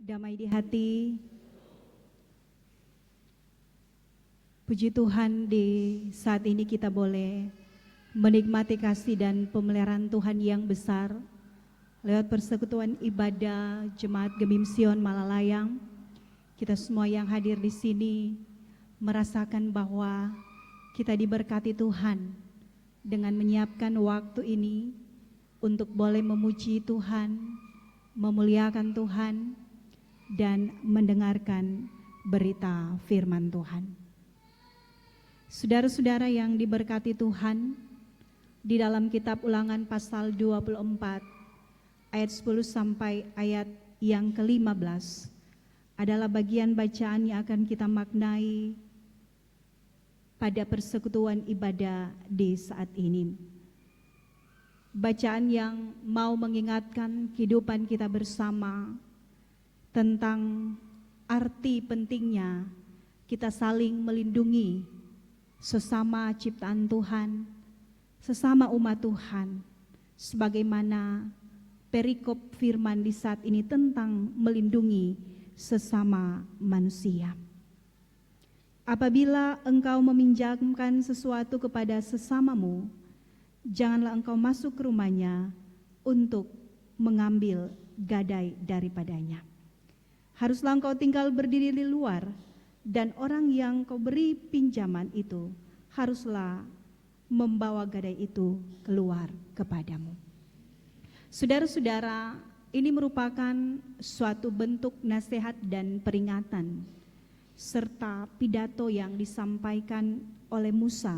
damai di hati. Puji Tuhan, di saat ini kita boleh menikmati kasih dan pemeliharaan Tuhan yang besar lewat persekutuan ibadah Jemaat Gemim Sion Malalayang. Kita semua yang hadir di sini merasakan bahwa kita diberkati Tuhan dengan menyiapkan waktu ini untuk boleh memuji Tuhan, memuliakan Tuhan, dan mendengarkan berita firman Tuhan. Saudara-saudara yang diberkati Tuhan, di dalam kitab Ulangan pasal 24 ayat 10 sampai ayat yang ke-15 adalah bagian bacaan yang akan kita maknai pada persekutuan ibadah di saat ini. Bacaan yang mau mengingatkan kehidupan kita bersama tentang arti pentingnya kita saling melindungi sesama ciptaan Tuhan, sesama umat Tuhan, sebagaimana perikop firman di saat ini tentang melindungi sesama manusia. Apabila engkau meminjamkan sesuatu kepada sesamamu, janganlah engkau masuk ke rumahnya untuk mengambil gadai daripadanya. Haruslah engkau tinggal berdiri di luar, dan orang yang kau beri pinjaman itu haruslah membawa gadai itu keluar kepadamu. Saudara-saudara, ini merupakan suatu bentuk nasihat dan peringatan serta pidato yang disampaikan oleh Musa.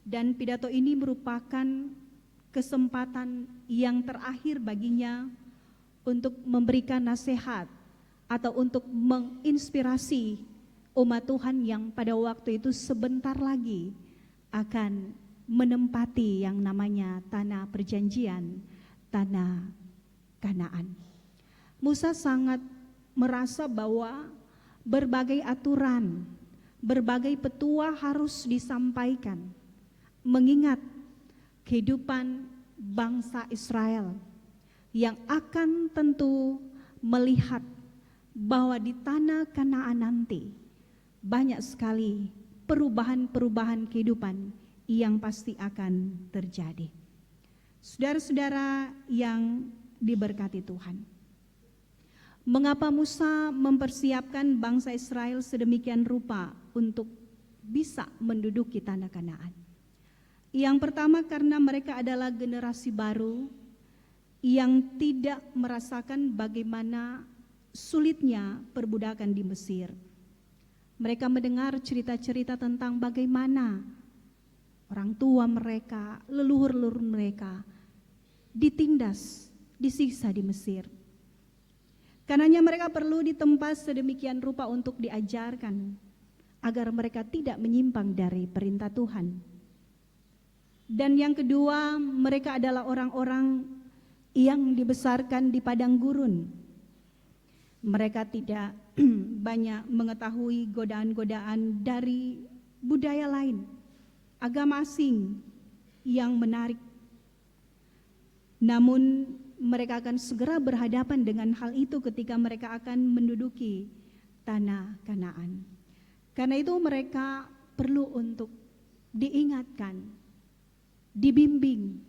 Dan pidato ini merupakan kesempatan yang terakhir baginya untuk memberikan nasihat atau untuk menginspirasi umat Tuhan yang pada waktu itu sebentar lagi akan menempati yang namanya tanah perjanjian, tanah Kanaan. Musa sangat merasa bahwa berbagai aturan, berbagai petua harus disampaikan, mengingat kehidupan bangsa Israel yang akan tentu melihat bahwa di tanah Kanaan nanti banyak sekali perubahan-perubahan kehidupan yang pasti akan terjadi. Saudara-saudara yang diberkati Tuhan, mengapa Musa mempersiapkan bangsa Israel sedemikian rupa untuk bisa menduduki tanah Kanaan? Yang pertama, karena mereka adalah generasi baru yang tidak merasakan bagaimana sulitnya perbudakan di Mesir. Mereka mendengar cerita-cerita tentang bagaimana orang tua mereka, leluhur-leluhur mereka ditindas, disiksa di Mesir. Karenanya mereka perlu ditempa sedemikian rupa untuk diajarkan agar mereka tidak menyimpang dari perintah Tuhan. Dan yang kedua, mereka adalah orang-orang yang dibesarkan di padang gurun. Mereka tidak banyak mengetahui godaan-godaan dari budaya lain, agama asing yang menarik. Namun mereka akan segera berhadapan dengan hal itu ketika mereka akan menduduki tanah Kanaan. Karena itu mereka perlu untuk diingatkan, dibimbing,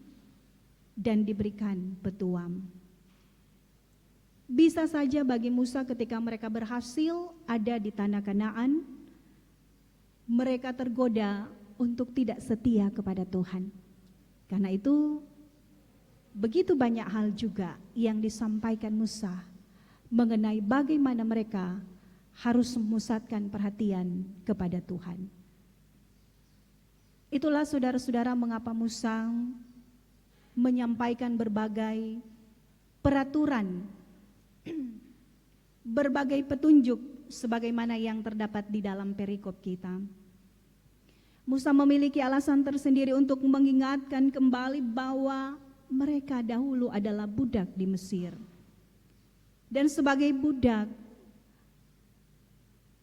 dan diberikan petuam. Bisa saja bagi Musa ketika mereka berhasil ada di tanah Kanaan, mereka tergoda untuk tidak setia kepada Tuhan. Karena itu begitu banyak hal juga yang disampaikan Musa mengenai bagaimana mereka harus memusatkan perhatian kepada Tuhan. Itulah saudara-saudara mengapa Musa menyampaikan berbagai peraturan, berbagai petunjuk sebagaimana yang terdapat di dalam perikop kita. Musa memiliki alasan tersendiri untuk mengingatkan kembali bahwa mereka dahulu adalah budak di Mesir. Dan sebagai budak,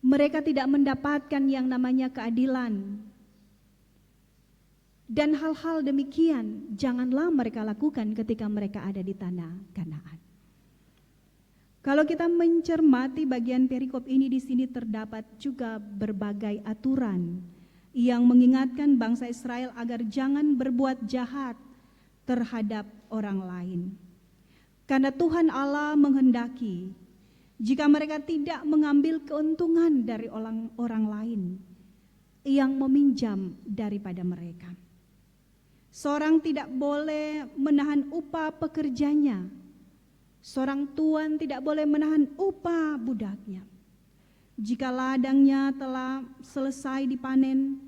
mereka tidak mendapatkan yang namanya keadilan. Dan hal-hal demikian janganlah mereka lakukan ketika mereka ada di tanah Kanaan. Kalau kita mencermati bagian perikop ini, di sini terdapat juga berbagai aturan yang mengingatkan bangsa Israel agar jangan berbuat jahat terhadap orang lain. Karena Tuhan Allah menghendaki jika mereka tidak mengambil keuntungan dari orang lain yang meminjam daripada mereka. Seorang tidak boleh menahan upah pekerjanya. Seorang tuan tidak boleh menahan upah budaknya. Jika ladangnya telah selesai dipanen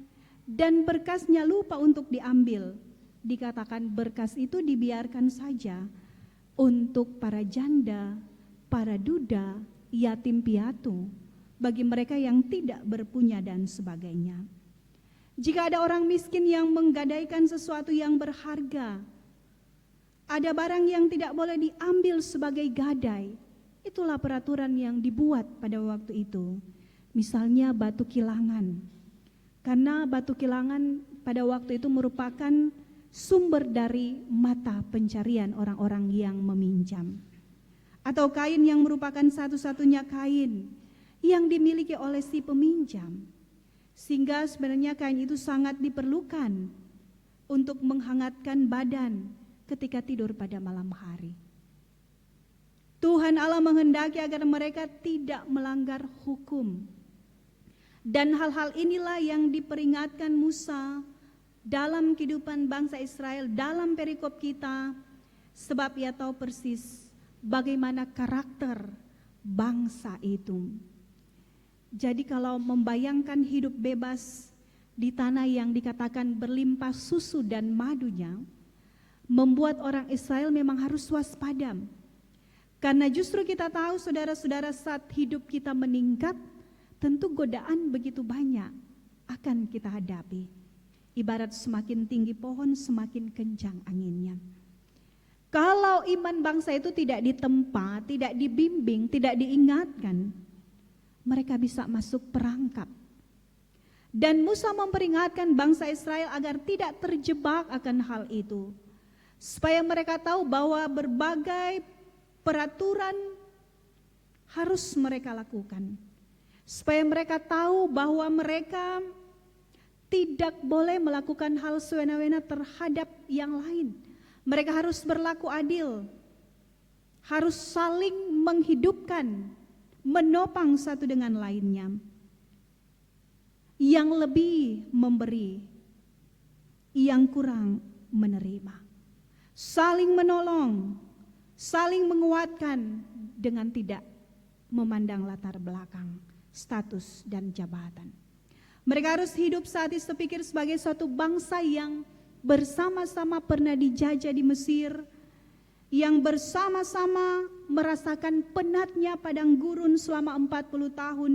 dan berkasnya lupa untuk diambil, dikatakan berkas itu dibiarkan saja untuk para janda, para duda, yatim piatu, bagi mereka yang tidak berpunya dan sebagainya. Jika ada orang miskin yang menggadaikan sesuatu yang berharga, ada barang yang tidak boleh diambil sebagai gadai. Itulah peraturan yang dibuat pada waktu itu. Misalnya batu kilangan. Karena batu kilangan pada waktu itu merupakan sumber dari mata pencarian orang-orang yang meminjam. Atau kain yang merupakan satu-satunya kain yang dimiliki oleh si peminjam. Sehingga sebenarnya kain itu sangat diperlukan untuk menghangatkan badan ketika tidur pada malam hari. Tuhan Allah menghendaki agar mereka tidak melanggar hukum. Dan hal-hal inilah yang diperingatkan Musa dalam kehidupan bangsa Israel, dalam perikop kita, sebab ia tahu persis bagaimana karakter bangsa itu. Jadi kalau membayangkan hidup bebas di tanah yang dikatakan berlimpah susu dan madunya, membuat orang Israel memang harus waspada. Karena justru kita tahu saudara-saudara, saat hidup kita meningkat, tentu godaan begitu banyak akan kita hadapi. Ibarat semakin tinggi pohon, semakin kencang anginnya. Kalau iman bangsa itu tidak ditempa, tidak dibimbing, tidak diingatkan, mereka bisa masuk perangkap. Dan Musa memperingatkan bangsa Israel agar tidak terjebak akan hal itu. Supaya mereka tahu bahwa berbagai peraturan harus mereka lakukan. Supaya mereka tahu bahwa mereka tidak boleh melakukan hal sewena-wena terhadap yang lain. Mereka harus berlaku adil, harus saling menghidupkan, menopang satu dengan lainnya. Yang lebih memberi, yang kurang menerima. Saling menolong, saling menguatkan dengan tidak memandang latar belakang, status dan jabatan. Mereka harus hidup saat itu sepikir sebagai suatu bangsa yang bersama-sama pernah dijajah di Mesir, yang bersama-sama merasakan penatnya padang gurun selama 40 tahun,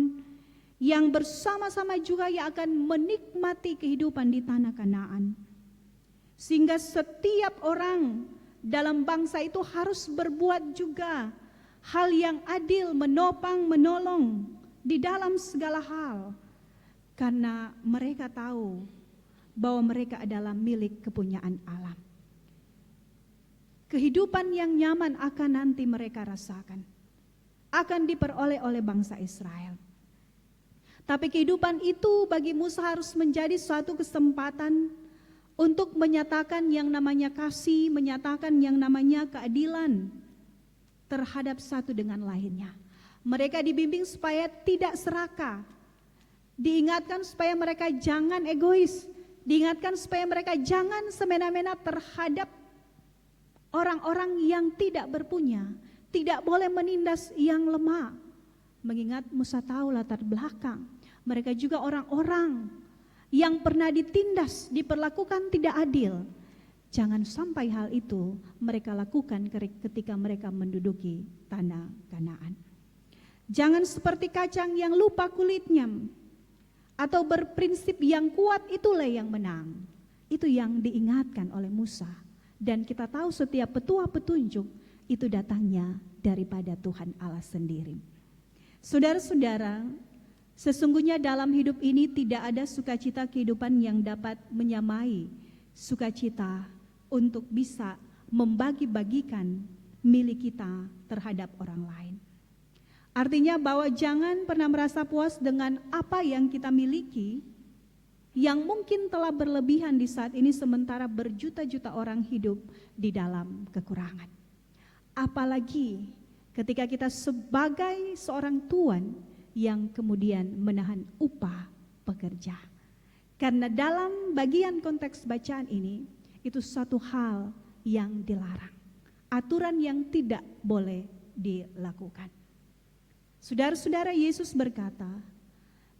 yang bersama-sama juga yang akan menikmati kehidupan di tanah Kanaan. Sehingga setiap orang dalam bangsa itu harus berbuat juga hal yang adil, menopang, menolong di dalam segala hal. Karena mereka tahu bahwa mereka adalah milik kepunyaan Allah. Kehidupan yang nyaman akan nanti mereka rasakan, akan diperoleh oleh bangsa Israel. Tapi kehidupan itu bagi Musa harus menjadi suatu kesempatan untuk menyatakan yang namanya kasih, menyatakan yang namanya keadilan terhadap satu dengan lainnya. Mereka dibimbing supaya tidak serakah, diingatkan supaya mereka jangan egois, diingatkan supaya mereka jangan semena-mena terhadap orang-orang yang tidak berpunya, tidak boleh menindas yang lemah. Mengingat Musa tahu latar belakang, mereka juga orang-orang yang pernah ditindas, diperlakukan tidak adil. Jangan sampai hal itu mereka lakukan ketika mereka menduduki tanah Kanaan. Jangan seperti kacang yang lupa kulitnya, atau berprinsip yang kuat itulah yang menang. Itu yang diingatkan oleh Musa. Dan kita tahu setiap petua petunjuk itu datangnya daripada Tuhan Allah sendiri. Saudara-saudara, sesungguhnya dalam hidup ini tidak ada sukacita kehidupan yang dapat menyamai sukacita untuk bisa membagi-bagikan milik kita terhadap orang lain. Artinya bahwa jangan pernah merasa puas dengan apa yang kita miliki, yang mungkin telah berlebihan di saat ini sementara berjuta-juta orang hidup di dalam kekurangan. Apalagi ketika kita sebagai seorang tuan yang kemudian menahan upah pekerja. Karena dalam bagian konteks bacaan ini, itu satu hal yang dilarang. Aturan yang tidak boleh dilakukan. Saudara-saudara, Yesus berkata,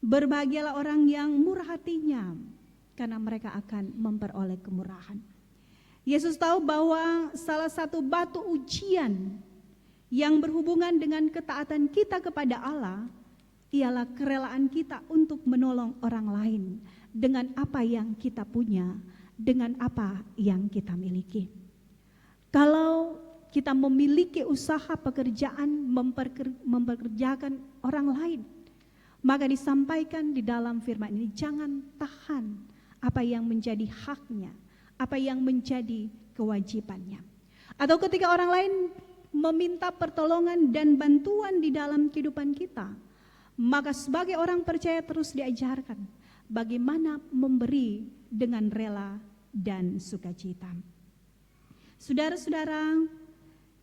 berbahagialah orang yang murah hatinya, karena mereka akan memperoleh kemurahan. Yesus tahu bahwa salah satu batu ujian yang berhubungan dengan ketaatan kita kepada Allah ialah kerelaan kita untuk menolong orang lain dengan apa yang kita punya, dengan apa yang kita miliki. Kalau kita memiliki usaha pekerjaan mempekerjakan orang lain, maka disampaikan di dalam firman ini, jangan tahan apa yang menjadi haknya, apa yang menjadi kewajibannya. Atau ketika orang lain meminta pertolongan dan bantuan di dalam kehidupan kita, maka sebagai orang percaya terus diajarkan bagaimana memberi dengan rela dan sukacita. Saudara-saudara,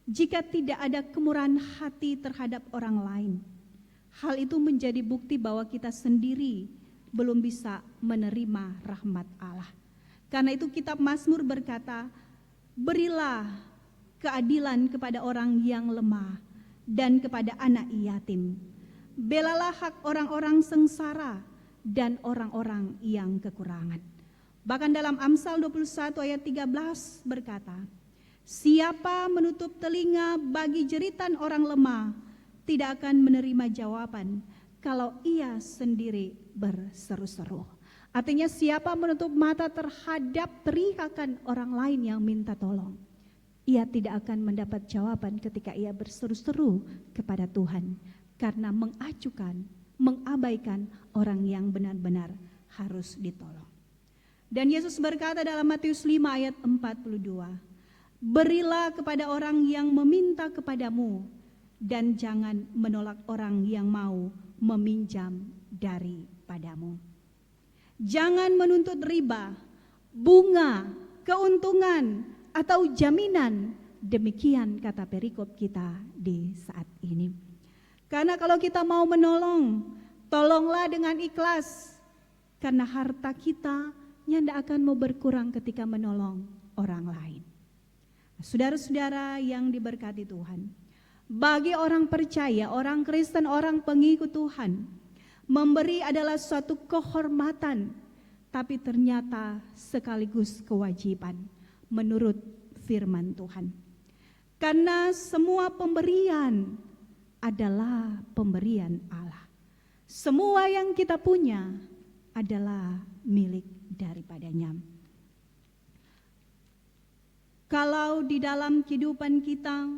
jika tidak ada kemurahan hati terhadap orang lain, hal itu menjadi bukti bahwa kita sendiri belum bisa menerima rahmat Allah. Karena itu kitab Mazmur berkata, berilah keadilan kepada orang yang lemah dan kepada anak yatim. Belalah hak orang-orang sengsara dan orang-orang yang kekurangan. Bahkan dalam Amsal 21 ayat 13 berkata, siapa menutup telinga bagi jeritan orang lemah tidak akan menerima jawaban kalau ia sendiri berseru-seru. Artinya siapa menutup mata terhadap teriakan orang lain yang minta tolong, ia tidak akan mendapat jawaban ketika ia berseru-seru kepada Tuhan, karena mengacukan, mengabaikan orang yang benar-benar harus ditolong. Dan Yesus berkata dalam Matius 5 ayat 42, berilah kepada orang yang meminta kepadamu, dan jangan menolak orang yang mau meminjam daripadamu. Jangan menuntut riba, bunga, keuntungan, atau jaminan. Demikian kata perikop kita di saat ini. Karena kalau kita mau menolong, tolonglah dengan ikhlas. Karena harta kita tidak akan mau berkurang ketika menolong orang lain. Saudara-saudara yang diberkati Tuhan, bagi orang percaya, orang Kristen, orang pengikut Tuhan, memberi adalah suatu kehormatan, tapi ternyata sekaligus kewajiban menurut firman Tuhan. Karena semua pemberian adalah pemberian Allah. Semua yang kita punya adalah milik daripadanya. Kalau di dalam kehidupan kita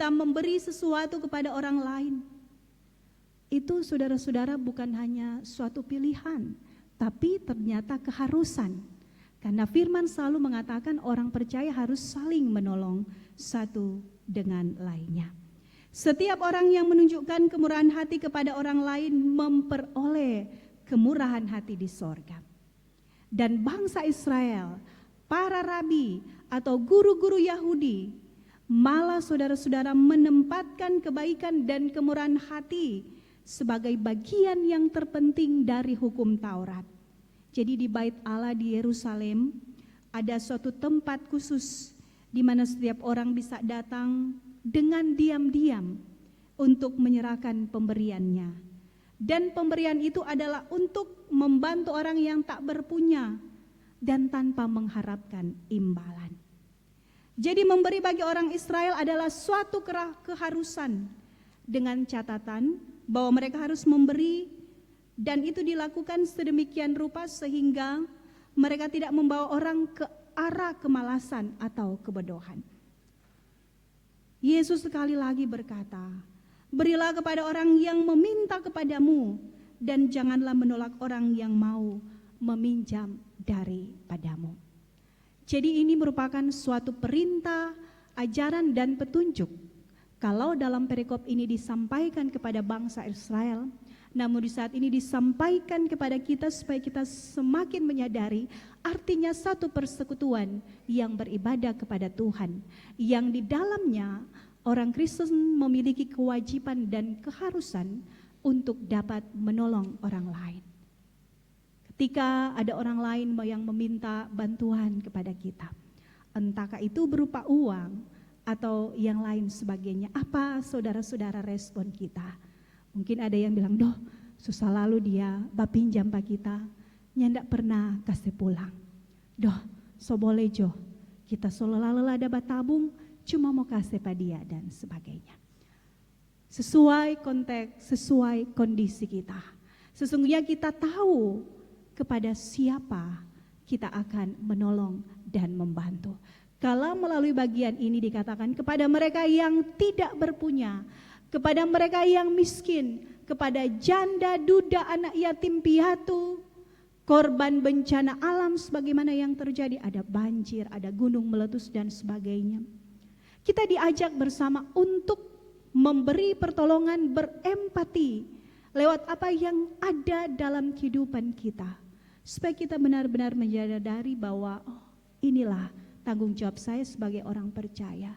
memberi sesuatu kepada orang lain, itu saudara-saudara bukan hanya suatu pilihan, tapi ternyata keharusan. Karena firman selalu mengatakan orang percaya harus saling menolong satu dengan lainnya. Setiap orang yang menunjukkan kemurahan hati kepada orang lain memperoleh kemurahan hati di sorga. Dan bangsa Israel, para rabi atau guru-guru Yahudi, malah saudara-saudara menempatkan kebaikan dan kemurahan hati sebagai bagian yang terpenting dari hukum Taurat. Jadi di Bait Allah di Yerusalem ada suatu tempat khusus di mana setiap orang bisa datang dengan diam-diam untuk menyerahkan pemberiannya. Dan pemberian itu adalah untuk membantu orang yang tak berpunya dan tanpa mengharapkan imbalan. Jadi memberi bagi orang Israel adalah suatu keharusan, dengan catatan bahwa mereka harus memberi, dan itu dilakukan sedemikian rupa sehingga mereka tidak membawa orang ke arah kemalasan atau kebodohan. Yesus sekali lagi berkata, berilah kepada orang yang meminta kepadamu, dan janganlah menolak orang yang mau meminjam daripadamu. Jadi ini merupakan suatu perintah, ajaran dan petunjuk. Kalau dalam perikop ini disampaikan kepada bangsa Israel, namun di saat ini disampaikan kepada kita supaya kita semakin menyadari artinya satu persekutuan yang beribadah kepada Tuhan, yang di dalamnya orang Kristen memiliki kewajiban dan keharusan untuk dapat menolong orang lain. Ketika ada orang lain yang meminta bantuan kepada kita, entahkah itu berupa uang atau yang lain sebagainya, apa saudara-saudara respon kita? Mungkin ada yang bilang, doh susah lalu dia bapinjam pak kita, nyandak pernah kasih pulang. Doh so boleh jo, kita selalu ada batabung, cuma mau kasih pak dia dan sebagainya. Sesuai konteks, sesuai kondisi kita. Sesungguhnya kita tahu kepada siapa kita akan menolong dan membantu. Kalau melalui bagian ini dikatakan kepada mereka yang tidak berpunya, kepada mereka yang miskin, kepada janda, duda, anak yatim piatu, korban bencana alam sebagaimana yang terjadi, ada banjir, ada gunung meletus dan sebagainya. Kita diajak bersama untuk memberi pertolongan, berempati lewat apa yang ada dalam kehidupan kita, supaya kita benar-benar menyadari bahwa inilah tanggung jawab saya sebagai orang percaya.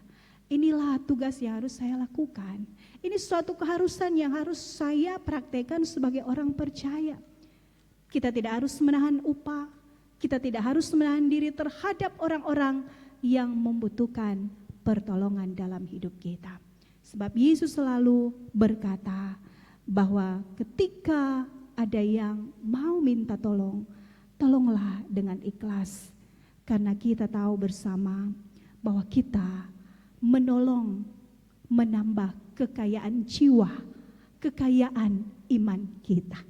Inilah tugas yang harus saya lakukan. Ini suatu keharusan yang harus saya praktekkan sebagai orang percaya. Kita tidak harus menahan upah, kita tidak harus menahan diri terhadap orang-orang yang membutuhkan pertolongan dalam hidup kita. Sebab Yesus selalu berkata bahwa ketika ada yang mau minta tolong, tolonglah dengan ikhlas. Karena kita tahu bersama bahwa kita menolong, menambah kekayaan jiwa, kekayaan iman kita.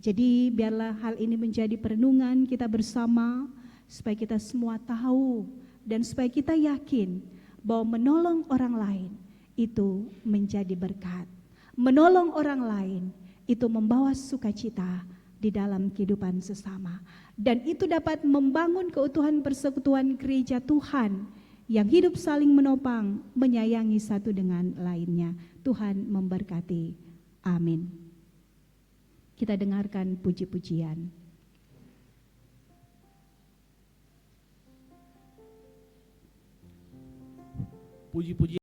Jadi biarlah hal ini menjadi perenungan kita bersama, supaya kita semua tahu dan supaya kita yakin bahwa menolong orang lain itu menjadi berkat. Menolong orang lain itu membawa sukacita di dalam kehidupan sesama, dan itu dapat membangun keutuhan persekutuan gereja Tuhan yang hidup saling menopang, menyayangi satu dengan lainnya. Tuhan memberkati. Amin. Kita dengarkan puji-pujian. Puji-pujian